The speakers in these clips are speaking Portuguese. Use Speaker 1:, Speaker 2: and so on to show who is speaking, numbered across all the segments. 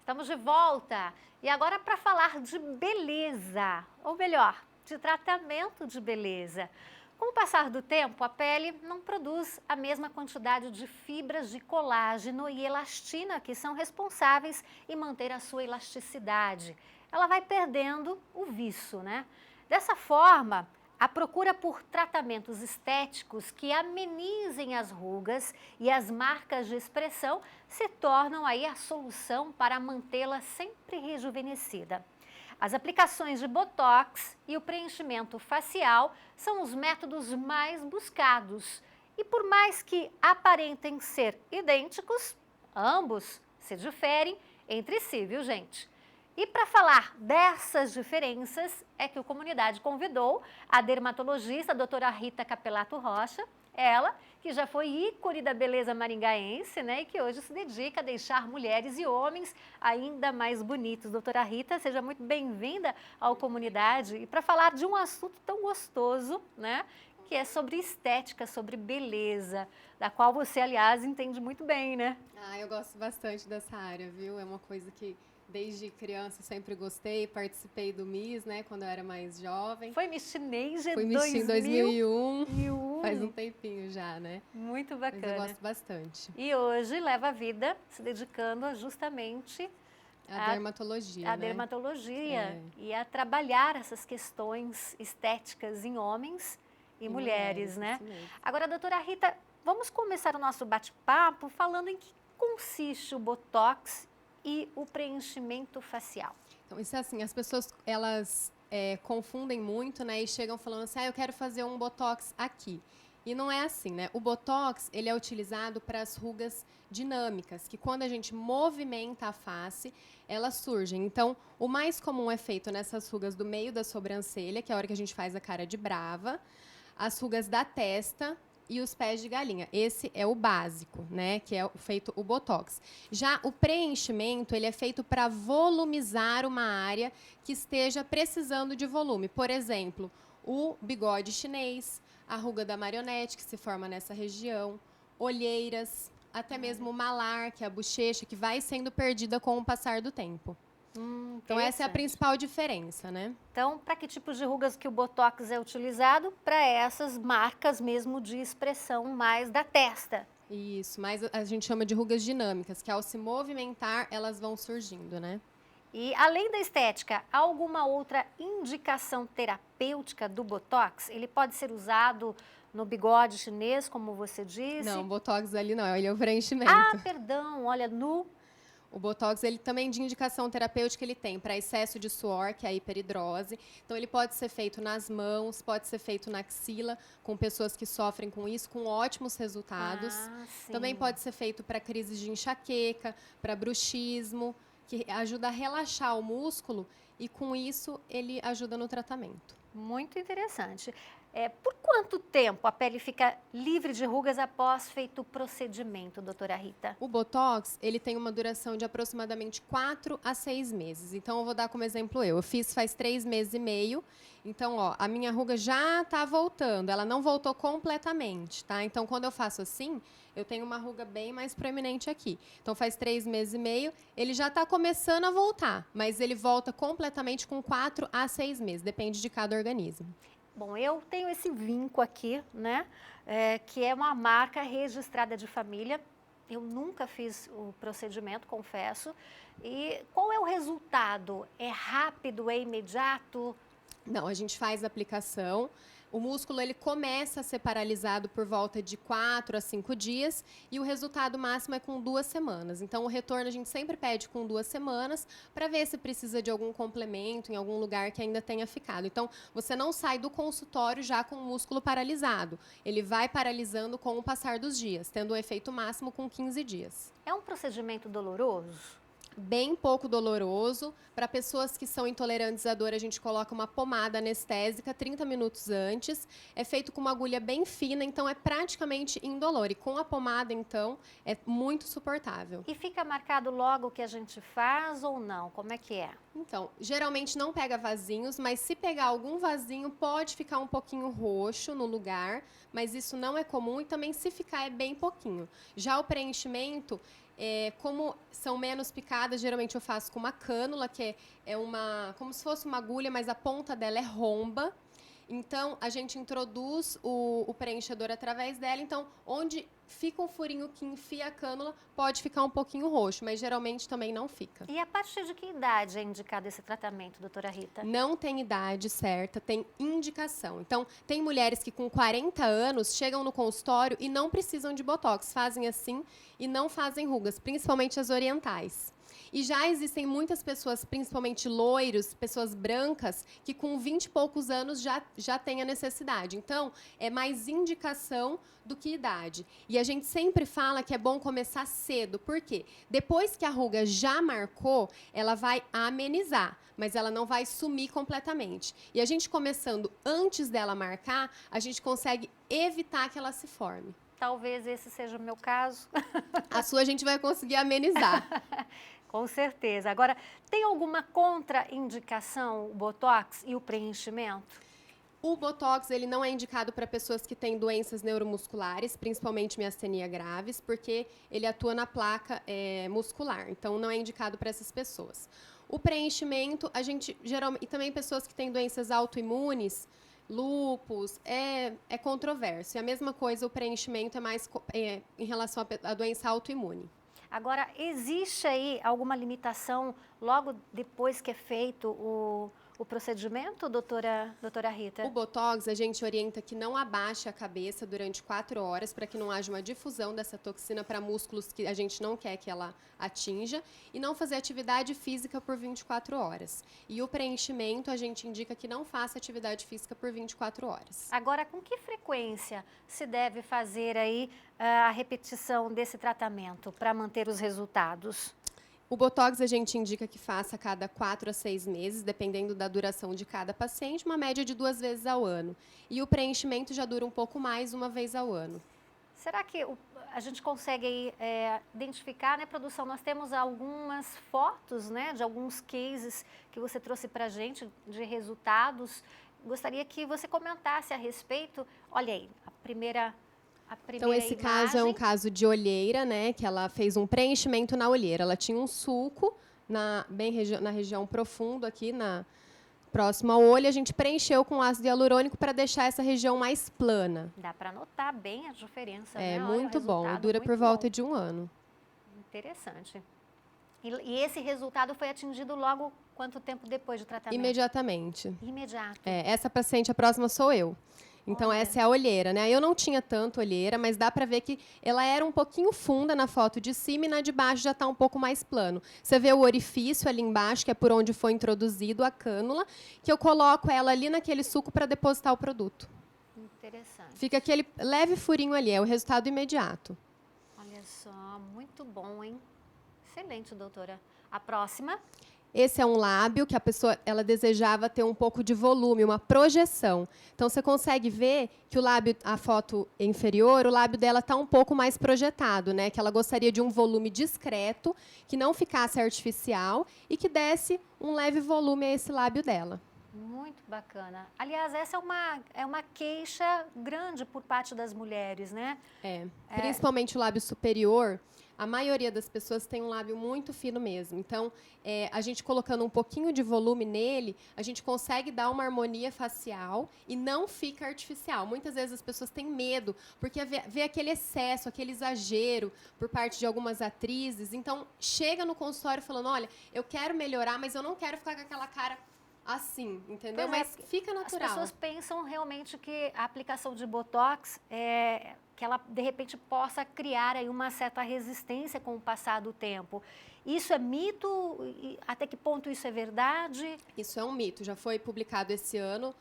Speaker 1: Estamos de volta e agora para falar de beleza, ou melhor, de tratamento de beleza. Com o passar do tempo, a pele não produz a mesma quantidade de fibras de colágeno e elastina que são responsáveis em manter a sua elasticidade. Ela vai perdendo o viço, né? Dessa forma, a procura por tratamentos estéticos que amenizem as rugas e as marcas de expressão se tornam aí a solução para mantê-la sempre rejuvenescida. As aplicações de botox e o preenchimento facial são os métodos mais buscados. E por mais que aparentem ser idênticos, ambos se diferem entre si, viu, gente? E para falar dessas diferenças, é que o Comunidade convidou a dermatologista a doutora Rita Capelato Rocha, ela que já foi ícone da beleza maringaense, né, e que hoje se dedica a deixar mulheres e homens ainda mais bonitos. Doutora Rita, seja muito bem-vinda ao Comunidade e para falar de um assunto tão gostoso, né, que é sobre estética, sobre beleza, da qual você, aliás, entende muito bem, né?
Speaker 2: Eu gosto bastante dessa área, viu? É uma coisa que desde criança sempre gostei, participei do Miss, né, quando eu era mais jovem.
Speaker 1: Foi Miss Teenager
Speaker 2: Fui Miss Teen 2001,
Speaker 1: 2001.
Speaker 2: faz um tempinho já, né?
Speaker 1: Muito bacana.
Speaker 2: Mas eu gosto bastante.
Speaker 1: E hoje leva a vida se dedicando a justamente
Speaker 2: a dermatologia,
Speaker 1: a
Speaker 2: né?
Speaker 1: dermatologia e a trabalhar essas questões estéticas em homens e mulheres, né? Agora, doutora Rita, vamos começar o nosso bate-papo falando em que consiste o Botox e o preenchimento facial.
Speaker 2: Então, isso é assim, as pessoas, elas confundem muito, né? E chegam falando assim, eu quero fazer um Botox aqui. E não é assim, né? O Botox, ele é utilizado para as rugas dinâmicas, que quando a gente movimenta a face, elas surgem. Então, o mais comum é feito nessas rugas do meio da sobrancelha, que é a hora que a gente faz a cara de brava, as rugas da testa e os pés de galinha. Esse é o básico, né? Que é feito o Botox. Já o preenchimento, ele é feito para volumizar uma área que esteja precisando de volume. Por exemplo, o bigode chinês, a ruga da marionete, que se forma nessa região, olheiras, até mesmo o malar, que é a bochecha, que vai sendo perdida com o passar do tempo. Então, essa é a principal diferença, né?
Speaker 1: Então, para que tipos de rugas que o Botox é utilizado? Para essas marcas mesmo de expressão mais da testa.
Speaker 2: Isso, mas a gente chama de rugas dinâmicas, que ao se movimentar, elas vão surgindo, né?
Speaker 1: E, além da estética, há alguma outra indicação terapêutica do Botox? Ele pode ser usado no bigode chinês, como você disse?
Speaker 2: Não, o Botox ali não, ele é o preenchimento.
Speaker 1: Ah, perdão, olha,
Speaker 2: O Botox, ele também de indicação terapêutica, ele tem para excesso de suor, que é a hiperidrose. Então, ele pode ser feito nas mãos, pode ser feito na axila, com pessoas que sofrem com isso, com ótimos resultados. Também pode ser feito para crises de enxaqueca, para bruxismo, que ajuda a relaxar o músculo e, com isso, ele ajuda no tratamento.
Speaker 1: Muito interessante. Por quanto tempo a pele fica livre de rugas após feito o procedimento, doutora Rita?
Speaker 2: O Botox, ele tem uma duração de aproximadamente 4 a 6 meses. Então, eu vou dar como exemplo eu fiz faz 3 meses e meio. Então, ó, a minha ruga já tá voltando. Ela não voltou completamente, tá? Então, quando eu faço assim, eu tenho uma ruga bem mais proeminente aqui. Então, faz 3 meses e meio, ele já tá começando a voltar. Mas ele volta completamente com 4 a 6 meses. Depende de cada organismo.
Speaker 1: Bom, eu tenho esse vinco aqui, né, que é uma marca registrada de família. Eu nunca fiz o procedimento, confesso. E qual é o resultado? É rápido, é imediato?
Speaker 2: Não, a gente faz a aplicação. O músculo ele começa a ser paralisado por volta de 4 a 5 dias e o resultado máximo é com 2 semanas. Então, o retorno a gente sempre pede com 2 semanas para ver se precisa de algum complemento em algum lugar que ainda tenha ficado. Então, você não sai do consultório já com o músculo paralisado. Ele vai paralisando com o passar dos dias, tendo o efeito máximo com 15 dias.
Speaker 1: É um procedimento doloroso?
Speaker 2: Bem pouco doloroso. Para pessoas que são intolerantes à dor, a gente coloca uma pomada anestésica 30 minutos antes. É feito com uma agulha bem fina, então é praticamente indolor. E com a pomada, então, é muito suportável.
Speaker 1: E fica marcado logo o que a gente faz ou não? Como é que é?
Speaker 2: Então, geralmente não pega vasinhos, mas se pegar algum vasinho, pode ficar um pouquinho roxo no lugar, mas isso não é comum e também se ficar é bem pouquinho. Já o preenchimento, como são menos picadas, geralmente eu faço com uma cânula, que é como se fosse uma agulha, mas a ponta dela é romba. Então, a gente introduz o preenchedor através dela. Então, onde fica um furinho que enfia a cânula, pode ficar um pouquinho roxo, mas geralmente também não fica.
Speaker 1: E a partir de que idade é indicado esse tratamento, doutora Rita?
Speaker 2: Não tem idade certa, tem indicação. Então, tem mulheres que com 40 anos chegam no consultório e não precisam de botox, fazem assim e não fazem rugas, principalmente as orientais. E já existem muitas pessoas, principalmente loiros, pessoas brancas, que com 20 e poucos anos já têm a necessidade. Então, é mais indicação do que idade. E a gente sempre fala que é bom começar cedo. Por quê? Depois que a ruga já marcou, ela vai amenizar, mas ela não vai sumir completamente. E a gente começando antes dela marcar, a gente consegue evitar que ela se forme.
Speaker 1: Talvez esse seja o meu caso.
Speaker 2: A sua a gente vai conseguir amenizar.
Speaker 1: Com certeza. Agora, tem alguma contraindicação, o Botox e o preenchimento?
Speaker 2: O Botox ele não é indicado para pessoas que têm doenças neuromusculares, principalmente miastenia graves, porque ele atua na placa muscular. Então, não é indicado para essas pessoas. O preenchimento, a gente geralmente... E também pessoas que têm doenças autoimunes, lúpus, é controverso. E a mesma coisa, o preenchimento é mais em relação à doença autoimune.
Speaker 1: Agora, existe aí alguma limitação logo depois que é feito o procedimento, doutora Rita?
Speaker 2: O Botox, a gente orienta que não abaixe a cabeça durante 4 horas para que não haja uma difusão dessa toxina para músculos que a gente não quer que ela atinja e não fazer atividade física por 24 horas. E o preenchimento, a gente indica que não faça atividade física por 24 horas.
Speaker 1: Agora, com que frequência se deve fazer aí a repetição desse tratamento para manter os resultados?
Speaker 2: O Botox a gente indica que faça a cada 4 a 6 meses, dependendo da duração de cada paciente, uma média de 2 vezes ao ano. E o preenchimento já dura um pouco mais, 1 vez ao ano.
Speaker 1: Será que a gente consegue aí, identificar, né, produção? Nós temos algumas fotos, né, de alguns cases que você trouxe para a gente, de resultados. Gostaria que você comentasse a respeito. Olha aí, a primeira
Speaker 2: Então, esse caso é um caso de olheira, né? Que ela fez um preenchimento na olheira. Ela tinha um sulco na região profunda aqui, próximo ao olho. A gente preencheu com ácido hialurônico para deixar essa região mais plana.
Speaker 1: Dá para notar bem a diferença,
Speaker 2: né?
Speaker 1: É
Speaker 2: muito bom. Dura por volta de 1 ano.
Speaker 1: Interessante. E esse resultado foi atingido logo quanto tempo depois do tratamento?
Speaker 2: Imediatamente.
Speaker 1: Imediato.
Speaker 2: Essa paciente, a próxima sou eu. Então, essa é a olheira, né? Eu não tinha tanto olheira, mas dá para ver que ela era um pouquinho funda na foto de cima e na de baixo já está um pouco mais plano. Você vê o orifício ali embaixo, que é por onde foi introduzido a cânula, que eu coloco ela ali naquele suco para depositar o produto.
Speaker 1: Interessante.
Speaker 2: Fica aquele leve furinho ali, é o resultado imediato.
Speaker 1: Olha só, muito bom, hein? Excelente, doutora. A próxima?
Speaker 2: Esse é um lábio que a pessoa ela desejava ter um pouco de volume, uma projeção. Então, você consegue ver que o lábio, a foto inferior, o lábio dela está um pouco mais projetado, né? Que ela gostaria de um volume discreto, que não ficasse artificial e que desse um leve volume a esse lábio dela.
Speaker 1: Muito bacana. Aliás, essa é uma queixa grande por parte das mulheres, né?
Speaker 2: Principalmente o lábio superior. A maioria das pessoas tem um lábio muito fino mesmo. Então, a gente colocando um pouquinho de volume nele, a gente consegue dar uma harmonia facial e não fica artificial. Muitas vezes as pessoas têm medo, porque vê aquele excesso, aquele exagero por parte de algumas atrizes. Então, chega no consultório falando, olha, eu quero melhorar, mas eu não quero ficar com aquela cara assim, entendeu? Mas fica natural.
Speaker 1: As pessoas pensam realmente que a aplicação de Botox que ela, de repente, possa criar aí uma certa resistência com o passar do tempo. Isso é mito? Até que ponto isso é verdade?
Speaker 2: Isso é um mito. Já foi publicado esse ano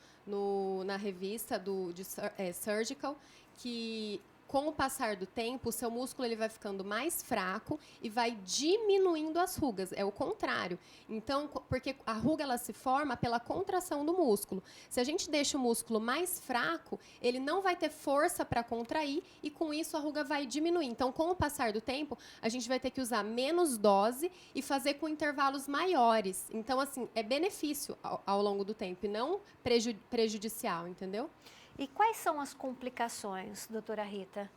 Speaker 2: na revista de Surgical, que com o passar do tempo, o seu músculo ele vai ficando mais fraco e vai diminuindo as rugas. É o contrário. Então, porque a ruga ela se forma pela contração do músculo. Se a gente deixa o músculo mais fraco, ele não vai ter força para contrair e, com isso, a ruga vai diminuir. Então, com o passar do tempo, a gente vai ter que usar menos dose e fazer com intervalos maiores. Então, assim, é benefício ao longo do tempo e não prejudicial, entendeu?
Speaker 1: E quais são as complicações, doutora Rita?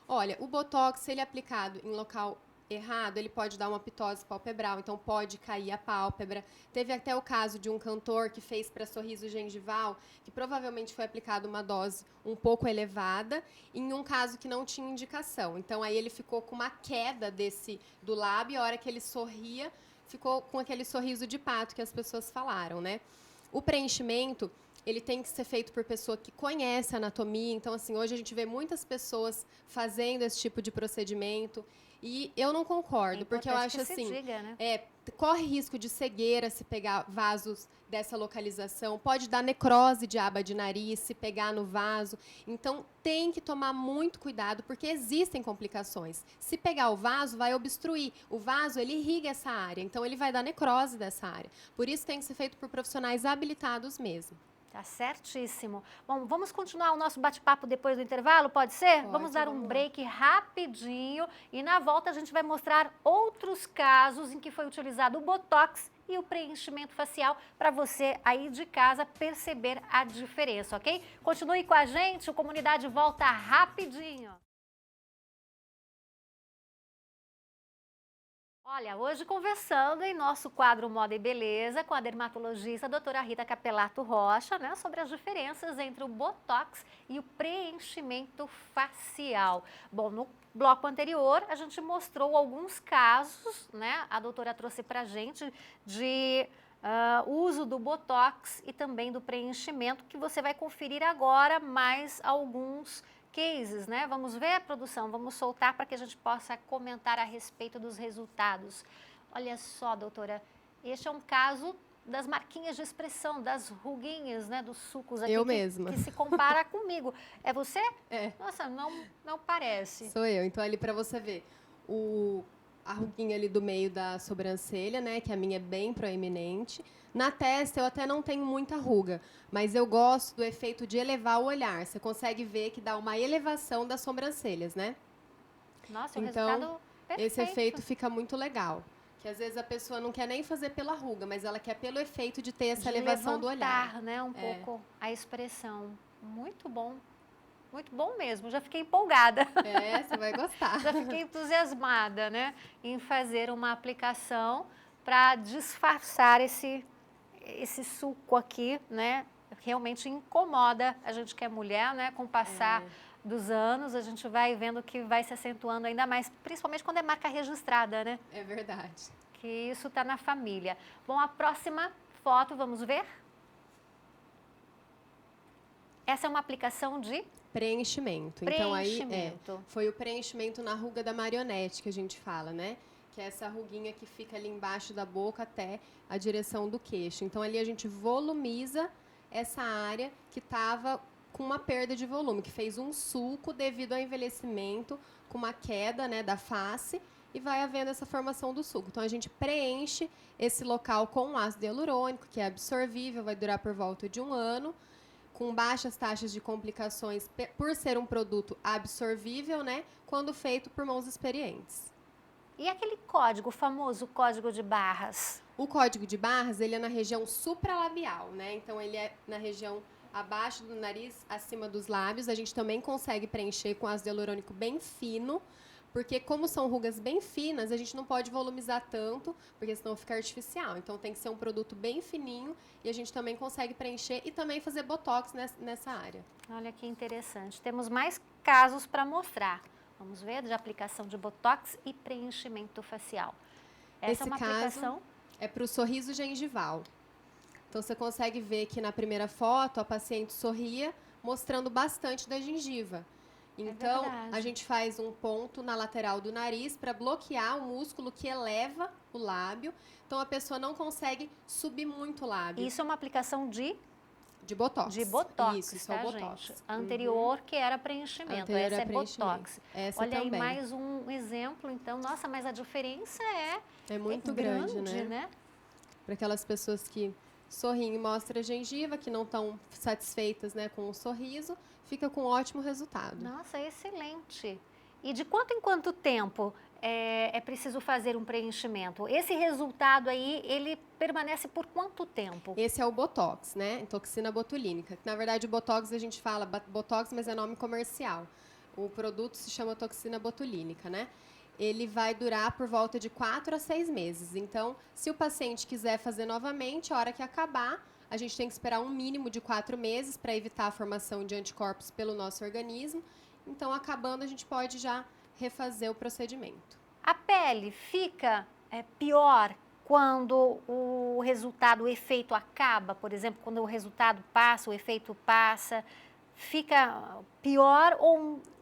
Speaker 2: Olha, o Botox, ele é aplicado em local errado, ele pode dar uma ptose palpebral, então pode cair a pálpebra. Teve até o caso de um cantor que fez para sorriso gengival, que provavelmente foi aplicado uma dose um pouco elevada, em um caso que não tinha indicação. Então aí ele ficou com uma queda do lábio, e a hora que ele sorria, ficou com aquele sorriso de pato que as pessoas falaram, né? O preenchimento, ele tem que ser feito por pessoa que conhece a anatomia. Então, assim, hoje a gente vê muitas pessoas fazendo esse tipo de procedimento. E eu não concordo, porque eu acho
Speaker 1: que se
Speaker 2: assim,
Speaker 1: diga, né?
Speaker 2: corre risco de cegueira se pegar vasos dessa localização, pode dar necrose de aba de nariz se pegar no vaso. Então, tem que tomar muito cuidado, porque existem complicações. Se pegar o vaso, vai obstruir. O vaso, ele irriga essa área, então ele vai dar necrose dessa área. Por isso, tem que ser feito por profissionais habilitados mesmo.
Speaker 1: Tá certíssimo. Bom, vamos continuar o nosso bate-papo depois do intervalo, pode ser?
Speaker 2: Pode,
Speaker 1: vamos dar um
Speaker 2: vamos lá.
Speaker 1: break rapidinho e na volta a gente vai mostrar outros casos em que foi utilizado o Botox e o preenchimento facial para você aí de casa perceber a diferença, ok? Continue com a gente, o Comunidade volta rapidinho. Olha, hoje conversando em nosso quadro Moda e Beleza com a dermatologista doutora Rita Capelato Rocha, né, sobre as diferenças entre o Botox e o preenchimento facial. Bom, no bloco anterior a gente mostrou alguns casos, né, a doutora trouxe pra gente de uso do Botox e também do preenchimento, que você vai conferir agora mais alguns cases, né? Vamos ver, produção, vamos soltar para que a gente possa comentar a respeito dos resultados. Olha só, doutora, este é um caso das marquinhas de expressão, das ruguinhas, né, dos sucos aqui.
Speaker 2: Eu mesma.
Speaker 1: Que se compara comigo. É você?
Speaker 2: É.
Speaker 1: Nossa, não parece.
Speaker 2: Sou eu. Então, ali para você ver, a ruguinha ali do meio da sobrancelha, né, que a minha é bem proeminente. Na testa eu até não tenho muita ruga, mas eu gosto do efeito de elevar o olhar. Você consegue ver que dá uma elevação das sobrancelhas, né?
Speaker 1: Nossa, o
Speaker 2: então,
Speaker 1: resultado perfeito.
Speaker 2: Esse efeito fica muito legal. Que às vezes a pessoa não quer nem fazer pela ruga, mas ela quer pelo efeito de ter essa elevação do olhar.
Speaker 1: Né, um pouco a expressão. Muito bom. Muito bom mesmo, já fiquei empolgada.
Speaker 2: Você vai gostar.
Speaker 1: Já fiquei entusiasmada, né, em fazer uma aplicação para disfarçar esse suco aqui, né, realmente incomoda a gente que é mulher, né, com o passar dos anos, a gente vai vendo que vai se acentuando ainda mais, principalmente quando é marca registrada, né?
Speaker 2: É verdade.
Speaker 1: Que isso está na família. Bom, a próxima foto, vamos ver? Essa é uma aplicação de
Speaker 2: preenchimento. Então aí foi o preenchimento na ruga da marionete que a gente fala, né? Que é essa ruguinha que fica ali embaixo da boca até a direção do queixo. Então ali a gente volumiza essa área que estava com uma perda de volume, que fez um sulco devido ao envelhecimento, com uma queda, né, da face, e vai havendo essa formação do sulco. Então a gente preenche esse local com ácido hialurônico, que é absorvível, vai durar por volta de 1 ano. Com baixas taxas de complicações, por ser um produto absorvível, né, quando feito por mãos experientes.
Speaker 1: E aquele código, o famoso código de barras?
Speaker 2: O código de barras, ele é na região supralabial, né? Então, ele é na região abaixo do nariz, acima dos lábios. A gente também consegue preencher com ácido hialurônico bem fino, porque como são rugas bem finas, a gente não pode volumizar tanto, porque senão fica artificial. Então, tem que ser um produto bem fininho e a gente também consegue preencher e também fazer botox nessa área.
Speaker 1: Olha que interessante. Temos mais casos para mostrar. Vamos ver de aplicação de botox e preenchimento facial. Essa é uma aplicação?
Speaker 2: É para o sorriso gengival. Então, você consegue ver que na primeira foto a paciente sorria, mostrando bastante da gengiva. Então, a gente faz um ponto na lateral do nariz para bloquear o músculo que eleva o lábio. Então, a pessoa não consegue subir muito o lábio.
Speaker 1: Isso é uma aplicação de
Speaker 2: botox.
Speaker 1: De botox,
Speaker 2: isso é o botox.
Speaker 1: Gente? Anterior, que era preenchimento. Essa é botox.
Speaker 2: Essa
Speaker 1: Olha
Speaker 2: também.
Speaker 1: aí mais um exemplo, então. Nossa, mas a diferença
Speaker 2: é muito grande,
Speaker 1: né?
Speaker 2: Para aquelas pessoas que sorriem e mostram a gengiva, que não estão satisfeitas, né, com o sorriso, fica com ótimo resultado.
Speaker 1: Nossa, excelente. E de quanto em quanto tempo é preciso fazer um preenchimento? Esse resultado aí, ele permanece por quanto tempo?
Speaker 2: Esse é o Botox, né? Toxina botulínica. Na verdade, o Botox a gente fala Botox, mas é nome comercial. O produto se chama toxina botulínica, né? Ele vai durar por volta de 4 a 6 meses. Então, se o paciente quiser fazer novamente, a hora que acabar, a gente tem que esperar um mínimo de 4 meses para evitar a formação de anticorpos pelo nosso organismo. Então, acabando, a gente pode já refazer o procedimento.
Speaker 1: A pele fica pior quando o resultado, o efeito acaba? Por exemplo, quando o resultado passa, o efeito passa, fica pior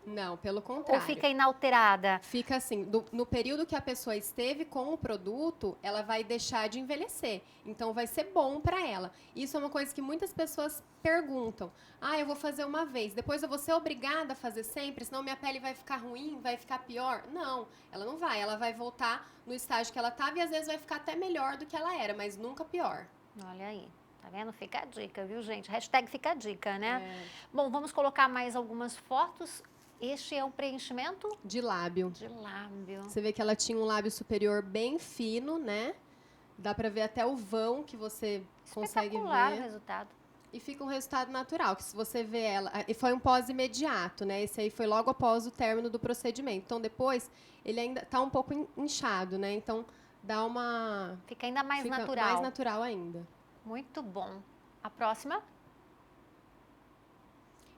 Speaker 2: Não, pelo contrário.
Speaker 1: ou fica inalterada?
Speaker 2: Fica assim, no período que a pessoa esteve com o produto, ela vai deixar de envelhecer. Então, vai ser bom para ela. Isso é uma coisa que muitas pessoas perguntam. Ah, eu vou fazer uma vez, depois eu vou ser obrigada a fazer sempre, senão minha pele vai ficar ruim, vai ficar pior? Não, ela não vai. Ela vai voltar no estágio que ela estava e às vezes vai ficar até melhor do que ela era, mas nunca pior.
Speaker 1: Olha aí, tá vendo? Fica a dica, viu, gente? Hashtag fica a dica, né?
Speaker 2: É.
Speaker 1: Bom, vamos colocar mais algumas fotos. Este é um preenchimento
Speaker 2: De lábio.
Speaker 1: de lábio.
Speaker 2: Você vê que ela tinha um lábio superior bem fino, né? Dá pra ver até o vão que você consegue
Speaker 1: Espetacular o
Speaker 2: ver.
Speaker 1: resultado.
Speaker 2: E fica um resultado natural, que se você vê ela... E foi um pós imediato, né? Esse aí foi logo após o término do procedimento. Então, depois, ele ainda tá um pouco inchado, né? Então, dá uma...
Speaker 1: Fica ainda mais
Speaker 2: fica
Speaker 1: natural.
Speaker 2: mais natural ainda.
Speaker 1: Muito bom. A próxima?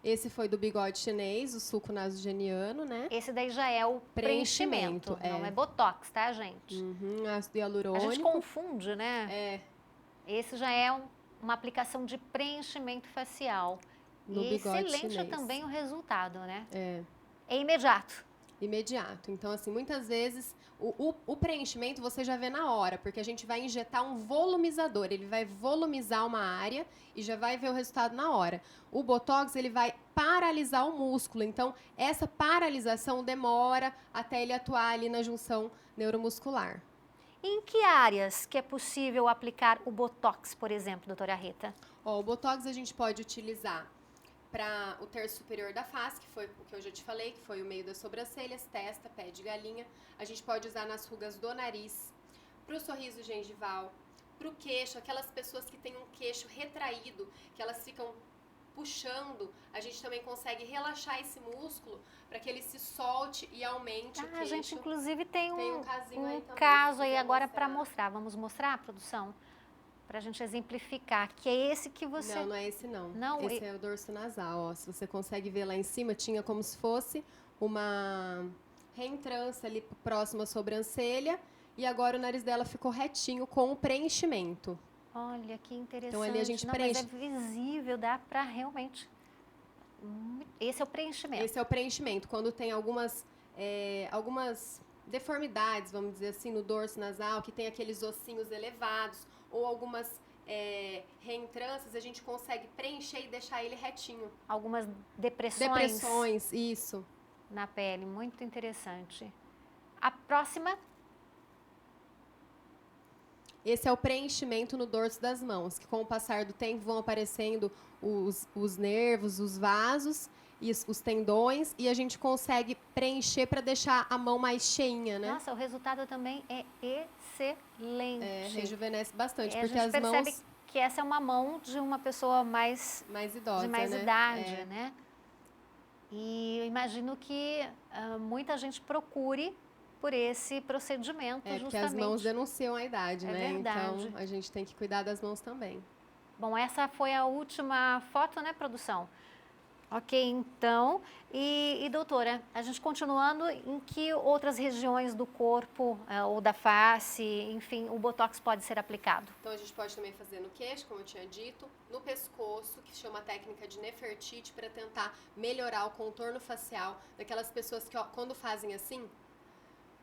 Speaker 2: Esse foi do bigode chinês, o suco nasogeniano, né?
Speaker 1: Esse daí já é o preenchimento. Não é botox, tá, gente?
Speaker 2: Uhum, ácido
Speaker 1: A
Speaker 2: hialurônico.
Speaker 1: gente confunde, né?
Speaker 2: É,
Speaker 1: Esse já é uma aplicação de preenchimento facial.
Speaker 2: no
Speaker 1: E
Speaker 2: bigode
Speaker 1: excelente
Speaker 2: chinês.
Speaker 1: também o resultado, né?
Speaker 2: É.
Speaker 1: É imediato.
Speaker 2: Imediato. Então, assim, muitas vezes o preenchimento você já vê na hora, porque a gente vai injetar um volumizador, ele vai volumizar uma área e já vai ver o resultado na hora. O Botox, ele vai paralisar o músculo, então essa paralisação demora até ele atuar ali na junção neuromuscular.
Speaker 1: Em que áreas que é possível aplicar o Botox, por exemplo, doutora Rita?
Speaker 2: Ó, o Botox a gente pode utilizar para o terço superior da face, que foi o que eu já te falei, que foi o meio das sobrancelhas, testa, pé de galinha. A gente pode usar nas rugas do nariz, para o sorriso gengival, para o queixo, aquelas pessoas que têm um queixo retraído, que elas ficam puxando, a gente também consegue relaxar esse músculo para que ele se solte e aumente o queixo.
Speaker 1: A gente inclusive tem
Speaker 2: um casinho aí também,
Speaker 1: caso
Speaker 2: se
Speaker 1: aí
Speaker 2: quiser
Speaker 1: agora para
Speaker 2: mostrar.
Speaker 1: mostrar. Vamos mostrar, produção? Para a gente exemplificar, que é esse que você...
Speaker 2: Não, não é esse não.
Speaker 1: Não,
Speaker 2: Esse é o dorso nasal, ó. Se você consegue ver lá em cima, tinha como se fosse uma reentrância ali próximo à sobrancelha. E agora o nariz dela ficou retinho com o preenchimento.
Speaker 1: Olha, que interessante.
Speaker 2: Então, ali a gente
Speaker 1: Não,
Speaker 2: preenche.
Speaker 1: mas é visível, dá para realmente... Esse é o preenchimento.
Speaker 2: Esse é o preenchimento. Quando tem algumas deformidades, vamos dizer assim, no dorso nasal, que tem aqueles ossinhos elevados, ou algumas reentrâncias, a gente consegue preencher e deixar ele retinho.
Speaker 1: Algumas depressões
Speaker 2: Depressões, isso.
Speaker 1: na pele, muito interessante. A próxima,
Speaker 2: Esse é o preenchimento no dorso das mãos, que com o passar do tempo vão aparecendo os nervos, os vasos e os tendões, e a gente consegue preencher para deixar a mão mais cheinha, né?
Speaker 1: nossa, o resultado também é excelente.
Speaker 2: Rejuvenesce bastante,
Speaker 1: A
Speaker 2: porque
Speaker 1: gente
Speaker 2: as
Speaker 1: percebe
Speaker 2: mãos
Speaker 1: que essa é uma mão de uma pessoa mais
Speaker 2: idosa,
Speaker 1: de mais
Speaker 2: né?
Speaker 1: idade, né? E eu imagino que muita gente procure por esse procedimento,
Speaker 2: Porque
Speaker 1: justamente.
Speaker 2: as mãos denunciam a idade,
Speaker 1: É
Speaker 2: né?
Speaker 1: verdade.
Speaker 2: Então, a gente tem que cuidar das mãos também.
Speaker 1: Bom, essa foi a última foto, né, produção? Ok, então. E doutora, a gente continuando, em que outras regiões do corpo ou da face, enfim, o Botox pode ser aplicado?
Speaker 2: Então, a gente pode também fazer no queixo, como eu tinha dito, no pescoço, que chama a técnica de Nefertiti, para tentar melhorar o contorno facial daquelas pessoas que, ó, quando fazem assim,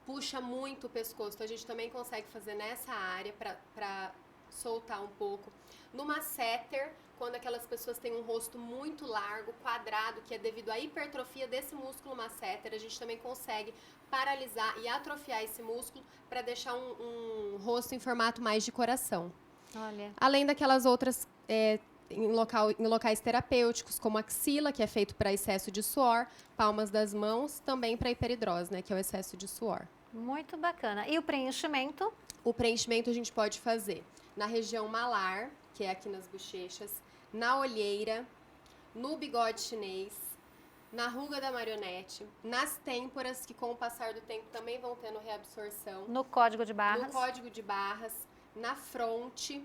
Speaker 2: puxa muito o pescoço. Então, a gente também consegue fazer nessa área para soltar um pouco. No masseter, quando aquelas pessoas têm um rosto muito largo, quadrado, que é devido à hipertrofia desse músculo masseter, a gente também consegue paralisar e atrofiar esse músculo para deixar um rosto em formato mais de coração.
Speaker 1: Olha.
Speaker 2: Além daquelas outras em locais terapêuticos, como axila, que é feito para excesso de suor, palmas das mãos, também para hiperidrose, né, que é o excesso de suor.
Speaker 1: Muito bacana. E o preenchimento?
Speaker 2: O preenchimento a gente pode fazer na região malar, que é aqui nas bochechas, na olheira, no bigode chinês, na ruga da marionete, nas têmporas, que com o passar do tempo também vão tendo reabsorção.
Speaker 1: No código de barras.
Speaker 2: No código de barras, na fronte,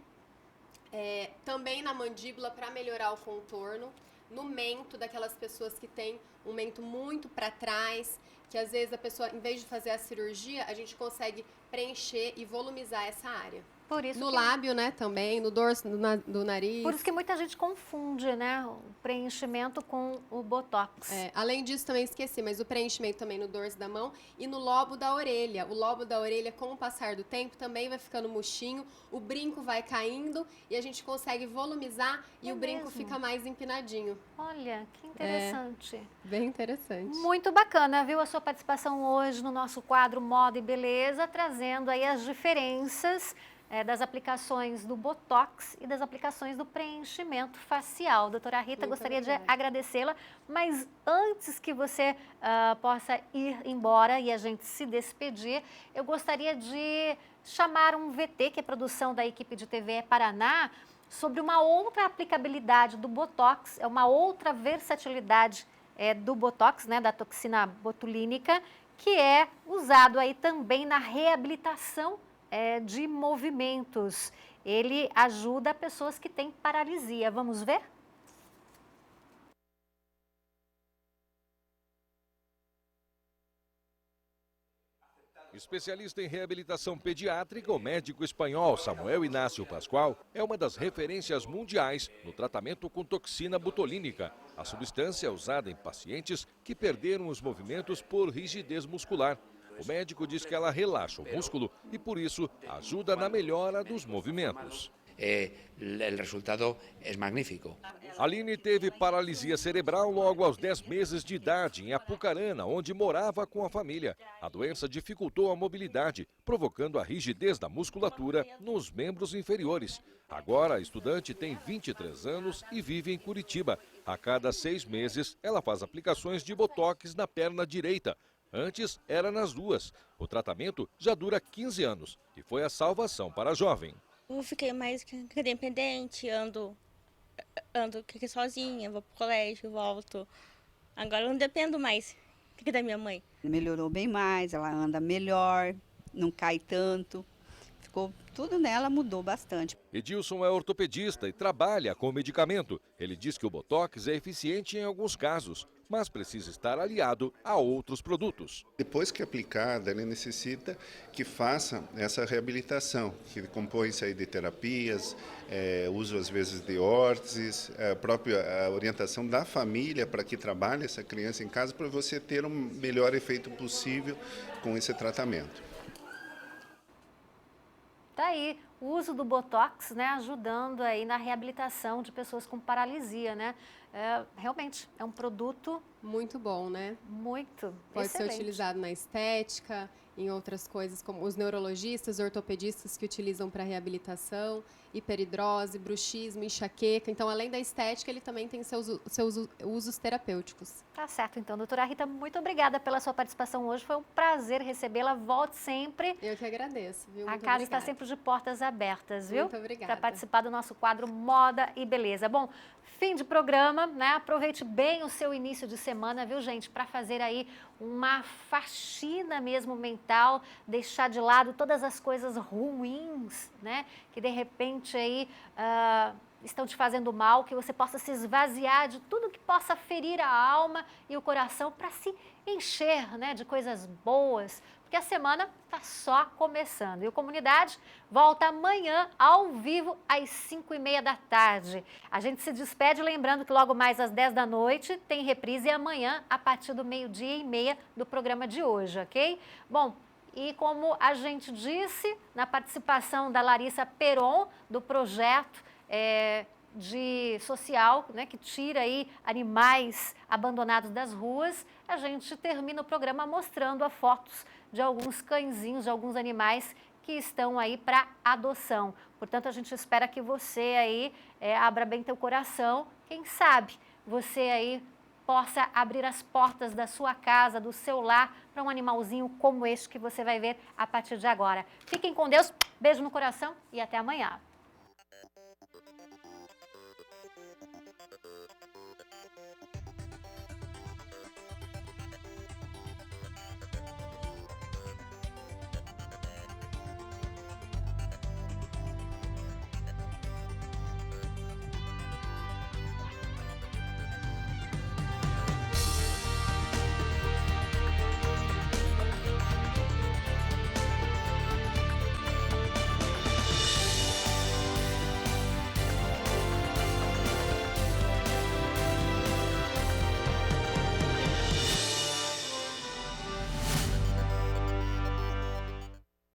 Speaker 2: também na mandíbula para melhorar o contorno, no mento, daquelas pessoas que têm um mento muito para trás, que às vezes a pessoa, em vez de fazer a cirurgia, a gente consegue preencher e volumizar essa área.
Speaker 1: Por isso
Speaker 2: no
Speaker 1: que...
Speaker 2: lábio, né, também, no dorso do nariz.
Speaker 1: Por isso que muita gente confunde, né, o preenchimento com o botox.
Speaker 2: Além disso, também esqueci, mas o preenchimento também no dorso da mão e no lobo da orelha. O lobo da orelha, com o passar do tempo, também vai ficando murchinho, o brinco vai caindo e a gente consegue volumizar e o brinco fica mais empinadinho.
Speaker 1: Olha, que interessante.
Speaker 2: Bem interessante.
Speaker 1: Muito bacana, viu, a sua participação hoje no nosso quadro Moda e Beleza, trazendo aí as diferenças das aplicações do Botox e das aplicações do preenchimento facial. Doutora Rita, gostaria de agradecê-la, mas antes que você possa ir embora e a gente se despedir, eu gostaria de chamar um VT, que é produção da equipe de TVE Paraná, sobre uma outra aplicabilidade do Botox, uma outra versatilidade do Botox, né, da toxina botulínica, que é usado aí também na reabilitação de movimentos. Ele ajuda pessoas que têm paralisia. Vamos ver?
Speaker 3: Especialista em reabilitação pediátrica, o médico espanhol Samuel Inácio Pascoal é uma das referências mundiais no tratamento com toxina botulínica, a substância usada em pacientes que perderam os movimentos por rigidez muscular. O médico diz que ela relaxa o músculo e, por isso, ajuda na melhora dos movimentos.
Speaker 4: O resultado é magnífico.
Speaker 3: Aline teve paralisia cerebral logo aos 10 meses de idade, em Apucarana, onde morava com a família. A doença dificultou a mobilidade, provocando a rigidez da musculatura nos membros inferiores. Agora, a estudante tem 23 anos e vive em Curitiba. A cada 6 meses, ela faz aplicações de botox na perna direita. Antes, era nas duas. O tratamento já dura 15 anos e foi a salvação para a jovem.
Speaker 5: Eu fiquei mais independente, ando sozinha, vou pro colégio, volto. Agora eu não dependo mais da minha mãe.
Speaker 6: Melhorou bem mais, ela anda melhor, não cai tanto. Tudo nela mudou bastante.
Speaker 3: Edilson é ortopedista e trabalha com medicamento. Ele diz que o Botox é eficiente em alguns casos, mas precisa estar aliado a outros produtos.
Speaker 7: Depois que aplicada, ele necessita que faça essa reabilitação, que compõe-se aí de terapias, uso às vezes de órteses, a própria orientação da família para que trabalhe essa criança em casa para você ter um melhor efeito possível com esse tratamento.
Speaker 1: Tá aí, o uso do Botox, né, ajudando aí na reabilitação de pessoas com paralisia, né? Realmente, é um produto
Speaker 2: muito bom, né?
Speaker 1: Muito
Speaker 2: Pode
Speaker 1: excelente.
Speaker 2: ser utilizado na estética, em outras coisas, como os neurologistas, ortopedistas que utilizam para reabilitação, hiperidrose, bruxismo, enxaqueca. Então, além da estética, ele também tem seus usos terapêuticos.
Speaker 1: Tá certo, então. Doutora Rita, muito obrigada pela sua participação hoje. Foi um prazer recebê-la. Volte sempre.
Speaker 2: Eu que agradeço, viu?
Speaker 1: A casa está sempre de portas abertas, viu?
Speaker 2: Muito obrigada.
Speaker 1: Para participar do nosso quadro Moda e Beleza. Bom, fim de programa, né? Aproveite bem o seu início de semana, viu, gente? Para fazer aí uma faxina mesmo mental, deixar de lado todas as coisas ruins, né? Que de repente aí estão te fazendo mal, que você possa se esvaziar de tudo que possa ferir a alma e o coração para se encher, né, de coisas boas, porque a semana está só começando. E o Comunidade volta amanhã ao vivo às 5h30 da tarde. A gente se despede lembrando que logo mais às 10 da noite tem reprise e amanhã a partir do 12h30 do programa de hoje, ok? Bom, e como a gente disse, na participação da Larissa Peron, do projeto de social, né, que tira aí animais abandonados das ruas, a gente termina o programa mostrando as fotos de alguns cãezinhos, de alguns animais que estão aí para adoção. Portanto, a gente espera que você aí abra bem teu coração, quem sabe você aí possa abrir as portas da sua casa, do seu lar, para um animalzinho como este que você vai ver a partir de agora. Fiquem com Deus, beijo no coração e até amanhã.